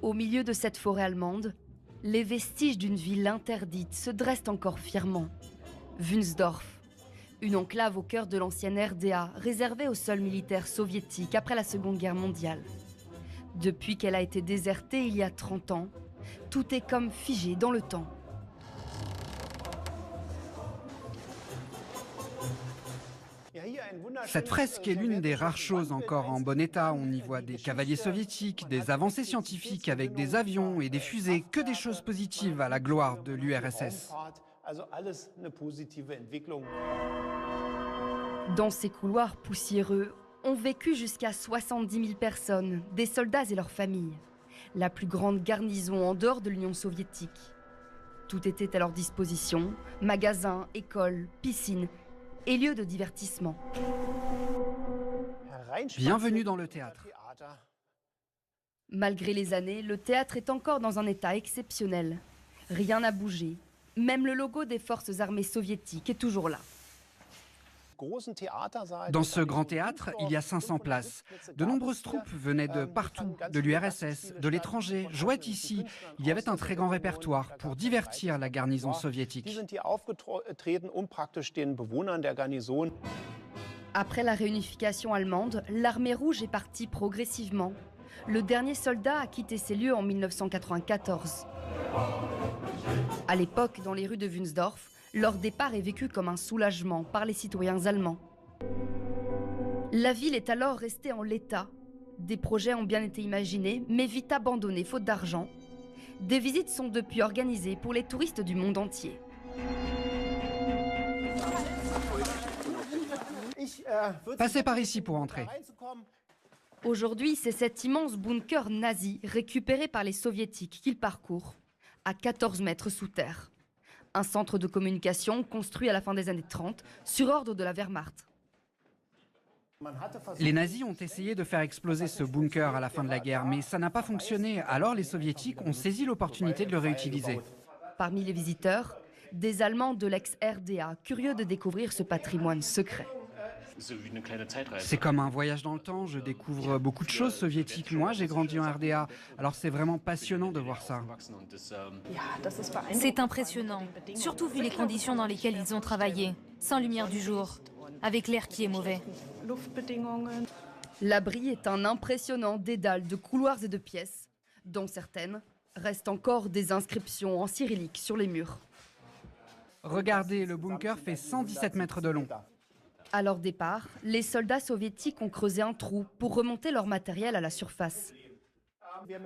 Au milieu de cette forêt allemande, les vestiges d'une ville interdite se dressent encore fièrement. Wunsdorf, une enclave au cœur de l'ancienne RDA, réservée aux seuls militaires soviétiques après la Seconde Guerre mondiale. Depuis qu'elle a été désertée il y a 30 ans, tout est comme figé dans le temps. Cette fresque est l'une des rares choses encore en bon état. On y voit des cavaliers soviétiques, des avancées scientifiques avec des avions et des fusées, que des choses positives à la gloire de l'URSS. Dans ces couloirs poussiéreux, ont vécu jusqu'à 70 000 personnes, des soldats et leurs familles. La plus grande garnison en dehors de l'Union soviétique. Tout était à leur disposition, magasins, écoles, piscines et lieux de divertissement. Bienvenue dans le théâtre. Malgré les années, le théâtre est encore dans un état exceptionnel. Rien n'a bougé. Même le logo des forces armées soviétiques est toujours là. Dans ce grand théâtre, il y a 500 places. De nombreuses troupes venaient de partout, de l'URSS, de l'étranger, jouaient ici. Il y avait un très grand répertoire pour divertir la garnison soviétique. Après la réunification allemande, l'armée rouge est partie progressivement. Le dernier soldat a quitté ces lieux en 1994. À l'époque, dans les rues de Wunsdorf, leur départ est vécu comme un soulagement par les citoyens allemands. La ville est alors restée en l'état. Des projets ont bien été imaginés, mais vite abandonnés faute d'argent. Des visites sont depuis organisées pour les touristes du monde entier. Passez par ici pour entrer. Aujourd'hui, c'est cet immense bunker nazi récupéré par les soviétiques qu'il parcourt, à 14 mètres sous terre. Un centre de communication construit à la fin des années 30 sur ordre de la Wehrmacht. Les nazis ont essayé de faire exploser ce bunker à la fin de la guerre, mais ça n'a pas fonctionné. Alors les soviétiques ont saisi l'opportunité de le réutiliser. Parmi les visiteurs, des Allemands de l'ex-RDA, curieux de découvrir ce patrimoine secret. C'est comme un voyage dans le temps, je découvre beaucoup de choses soviétiques. Moi, j'ai grandi en RDA, alors c'est vraiment passionnant de voir ça. C'est impressionnant, surtout vu les conditions dans lesquelles ils ont travaillé, sans lumière du jour, avec l'air qui est mauvais. L'abri est un impressionnant dédale de couloirs et de pièces, dont certaines restent encore des inscriptions en cyrillique sur les murs. Regardez, le bunker fait 117 mètres de long. À leur départ, les soldats soviétiques ont creusé un trou pour remonter leur matériel à la surface.